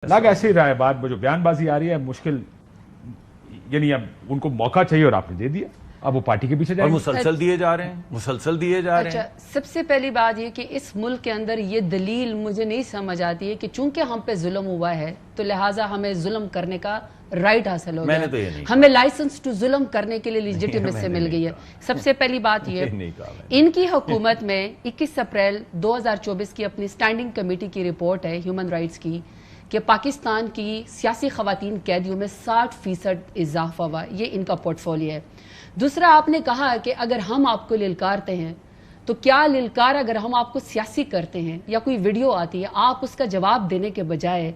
لگ ایسے ہی رہا ہے بات جو بیان بازی آ رہی ہے مشکل، یعنی اب ان کو موقع چاہیے اور آپ نے دے دیا، اب وہ پارٹی کے پیچھے جائیں اور مسلسل دیے جا رہے ہیں، مسلسل دیے جا رہے ہیں۔ سب سے پہلی بات یہ کہ اس ملک کے اندر یہ دلیل مجھے نہیں سمجھ آتی ہے کہ چونکہ ہم پہ ظلم ہوا ہے تو لہٰذا ہمیں ظلم کرنے کا رائٹ حاصل ہو گیا، ہمیں لائسنس ٹو ظلم کرنے کے لیے لیجٹیمیسی مل گئی ہے۔ سب سے پہلی بات یہ ان کی حکومت میں 21 اپریل 2024 کی اپنی سٹینڈنگ کمیٹی کی رپورٹ ہے ہیومن رائٹس کی کہ پاکستان کی سیاسی خواتین قیدیوں میں 60% اضافہ ہوا، یہ ان کا پورٹ فولیو ہے۔ دوسرا آپ نے کہا کہ اگر ہم آپ کو للکارتے ہیں تو کیا للکار اگر ہم آپ کو سیاسی کرتے ہیں یا کوئی ویڈیو آتی ہے آپ اس کا جواب دینے کے بجائے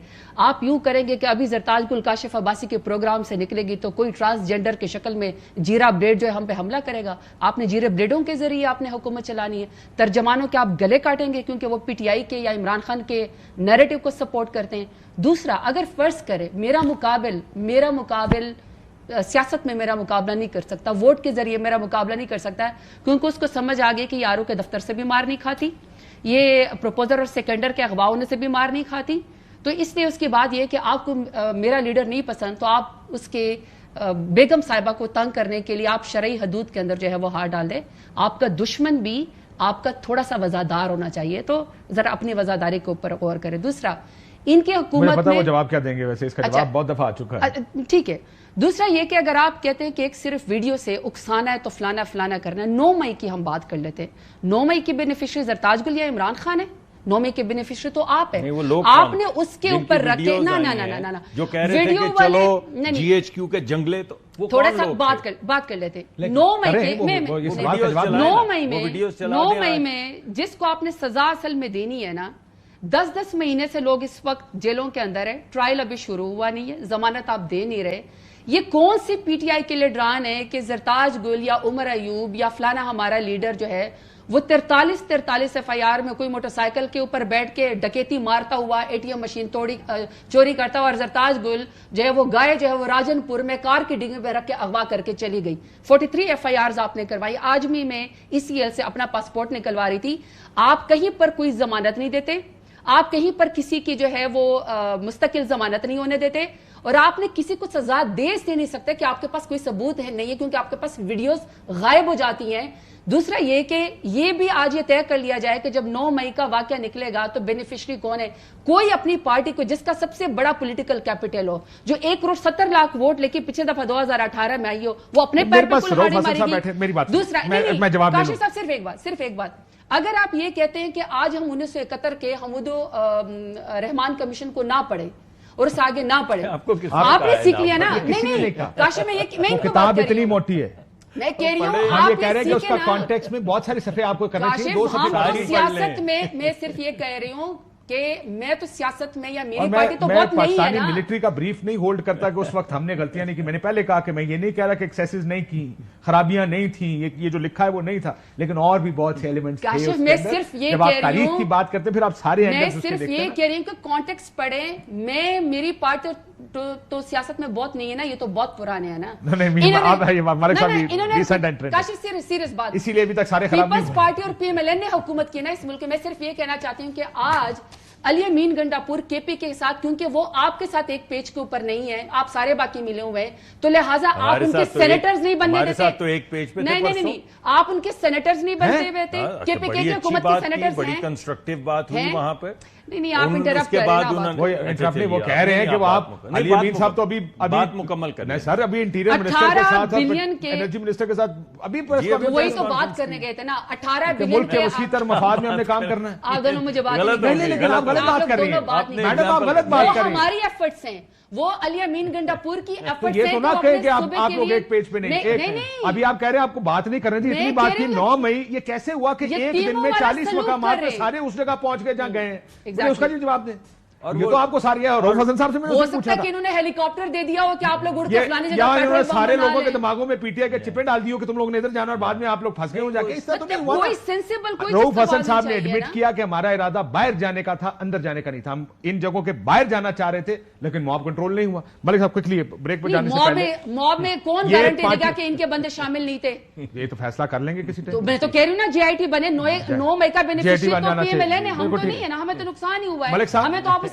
آپ یوں کریں گے کہ ابھی زرتاج گل کاشف عباسی کے پروگرام سے نکلے گی تو کوئی ٹرانسجینڈر کی شکل میں جیرا بلیڈ جو ہے ہم پہ حملہ کرے گا، آپ نے جیرے بلیڈوں کے ذریعے آپ نے حکومت چلانی ہے، ترجمانوں کے آپ گلے کاٹیں گے کیونکہ وہ پی ٹی آئی کے یا عمران خان کے نیریٹو کو سپورٹ کرتے ہیں۔ دوسرا اگر فرض کرے میرا مقابل سیاست میں میرا مقابلہ نہیں کر سکتا، ووٹ کے ذریعے میرا مقابلہ نہیں کر سکتا ہے کیونکہ اس کو سمجھ آگئی کہ یاروں کے دفتر سے بھی مار نہیں کھاتی، یہ پروپوزر اور سیکنڈر کے اغوا ہونے سے بھی مار نہیں کھاتی، تو اس لیے اس کی بات یہ کہ آپ کو میرا لیڈر نہیں پسند تو آپ اس کے بیگم صاحبہ کو تنگ کرنے کے لیے آپ شرعی حدود کے اندر جو ہے وہ ہاتھ ڈال دیں۔ آپ کا دشمن بھی آپ کا تھوڑا سا وزادار ہونا چاہیے، تو ذرا اپنی وزاداری کے اوپر غور کرے۔ دوسرا ان کی حکومت میں وہ جواب کیا دیں گے، ویسے اس کا جواب بہت دفعہ آ چکا ہے، ٹھیک ہے۔ دوسرا یہ کہ اگر آپ کہتے ہیں کہ ایک صرف ویڈیو سے اکسانا ہے تو فلانا کرنا ہے، 9 مئی کی ہم بات کر لیتے ہیں، 9 مئی کی بینیفیشری زرتاج گل یا عمران خان ہے؟ 9 مئی کے بینیفیشری تو آپ ہیں، آپ نے اس کے اوپر رکھے نا جو کہہ رہے تھے کہ چلو جی ایچ کیو کے جنگلے تو تھوڑا سا بات کر لیتے ہیں۔ 9 مئی میں جس کو آپ نے سزا اصل میں دینی ہے نا، 10 مہینے سے لوگ اس وقت جیلوں کے اندر ہے، ٹرائل ابھی شروع ہوا نہیں ہے، ضمانت آپ دے نہیں رہے، یہ کون سی پی ٹی آئی کے لیڈران ہے کہ زرتاج گل یا عمر ایوب یا فلانا ہمارا لیڈر جو ہے وہ 43 ایف آئی آر میں کوئی موٹر سائیکل کے اوپر بیٹھ کے ڈکیتی مارتا ہوا، اے ٹی ایم مشین چوری کرتا ہوا، اور زرتاج گل جو ہے وہ گائے جو ہے وہ راجن پور میں کار کی ڈگی پہ رکھ کے اغوا کر کے چلی گئی۔ 43 ایف آئی آرز آپ نے کروائی، آجمی میں ECL سے اپنا پاسپورٹ نکلوا رہی تھی، آپ کہیں پر کوئی ضمانت نہیں دیتے، آپ کہیں پر کسی کی جو ہے وہ مستقل ضمانت نہیں ہونے دیتے، اور آپ نے کسی کو سزا دے نہیں سکتے کہ آپ کے پاس کوئی ثبوت ہے نہیں ہے کیونکہ آپ کے پاس ویڈیوز غائب ہو جاتی ہیں۔ دوسرا یہ کہ یہ بھی آج یہ طے کر لیا جائے کہ جب 9 مئی کا واقعہ نکلے گا تو بینیفیشری کون ہے، کوئی اپنی پارٹی کو جس کا سب سے بڑا پولیٹیکل کیپٹل ہو، جو 1,70,00,000 ووٹ لے کے پچھلے دفعہ 2018 میں آئی ہو، وہ اپنے پیر پہ کلہاڑی مارے گی۔ دوسرا کاشف صاحب صرف ایک بات، اگر آپ یہ کہتے ہیں کہ آج ہم 1971 کے حمود رحمان کمیشن کو نہ پڑھیں اور اس آگے نہ پڑھیں، آپ نے سیکھ لیا نا۔ نہیں کاشف میں کتاب اتنی موٹی ہے، میں کہہ رہی ہوں ہم یہ کہہ رہے ہیں کہ اس کا کانٹیکسٹ میں بہت سارے صفحے آپ کو کرنا چاہیے، 2 صفحے سیاست میں صرف یہ کہہ رہی ہوں کہ میں تو سیاست میں یا میری پارٹی تو بہت نہیں ہے نا۔ پاکستانی ملٹری کا بریف نہیں ہولڈ کرتا کہ اس وقت ہم نے غلطیاں نہیں کی، میں نے پہلے کہا کہ میں یہ نہیں کہہ رہا کہ ایکسیسز نہیں کی، خرابیاں نہیں تھیں، یہ جو لکھا ہے وہ نہیں تھا، لیکن اور بھی بہت سے ایلیمنٹس تھے۔ میں صرف یہ جب آپ تاریخ کی بات کرتے پھر آپ سارے اینگلز اس کے دیکھتے ہیں۔ میں صرف یہ کہہ رہی ہوں کہ کانٹیکسٹ پڑھیں، میری پارٹی تو سیاست میں بہت نہیں ہے نا، یہ تو بہت پرانے ہیں نا۔ سیریس بات، اسی لیے ابھی تک سارے خراب نہیں ہوئے۔ پیپلز پارٹی اور PMLN نے حکومت کی نا اس ملک میں۔ میں صرف یہ کہنا چاہتی ہوں کہ آج علی امین گنڈاپور KP کے ساتھ، کیونکہ وہ آپ کے ساتھ ایک پیج کے اوپر نہیں ہے، آپ سارے باقی ملے ہوئے ہیں، تو لہٰذا آپ ان کے سینیٹرز نہیں بننے دیتے۔ نہیں آپ ان کے سینیٹرز نہیں بنتے ہوئے تھے، KP کی حکومت کے سینیٹرز ہیں۔ بڑی کنسٹرکٹیو بات ہوئی وہاں پہ۔ نہیں آپ انٹرپٹ کر رہے ہیں، وہ کہہ رہے ہیں کہ وہ آپ علی امین صاحب تو ابھی بات مکمل کر رہے ہیں سر، ابھی انٹیریئر منسٹر کے ساتھ انرجی منسٹر کے ساتھ ابھی وہی تو بات کرنے گئے تھے نا، 18 بلین ملک کے وسیع تر مفاد میں ہم نے کام کرنا ہے۔ آپ دونوں مجھے بات غلط کر رہی ہیں میڈم، آپ غلط بات کر رہی ہیں۔ ہماری ایفرٹس ہیں، وہ علی امین گنڈاپور کی ایفرٹس یہ تو نہ کہیں کہ آپ لوگ ایک پیج پہ نہیں، ابھی آپ کہہ رہے ہیں آپ کو بات نہیں کرنی تھی، اتنی بات کی 9 مئی، یہ کیسے ہوا کہ ایک دن میں 40 مقامات پہ سارے اس جگہ پہنچ گئے جہاں گئے ہیں، اس کا جواب دیں۔ یہ تو آپ کو ساری ہے، روف حسن صاحب سے میں نے پوچھا تھا کہ انہوں نے ہیلی کاپٹر دے دیا ہو کہ آپ لوگ اڑ کے فلانی جگہ یا انہوں نے سارے لوگوں کے دماغوں میں PTI کے چپیں ڈال دی ہو کہ تم لوگ نے ادھر جانا اور بعد میں آپ لوگ پھنس گئے ہو جا کے، اس طرح تو نہیں ہوا۔ کوئی سینسیبل کوئی روف حسن صاحب نے ایڈمٹ کیا کہ ہمارا ارادہ باہر جانے کا تھا، اندر جانے کا نہیں تھا، ہم ان جگہوں کے باہر جانا چاہ رہے تھے لیکن موب کنٹرول نہیں ہوا۔ ملک صاحب کوئکلی بریک پہ جانے سے پہلے، موب میں کون گارنٹی دے گا کہ ان کے بندے شامل نہیں تھے؟ یہ تو فیصلہ کر لیں گے کسی ٹائم۔ میں تو کہہ رہی ہوں نا GIT بنے، 9 مئی کا بینیفیشری تو PMLN ہے، ہم تو نہیں ہے نا، ہمیں تو نقصان ہی ہوا ہے، ہمیں تو آپ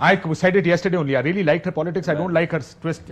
I said it yesterday only. I really liked her politics. I don't like her twist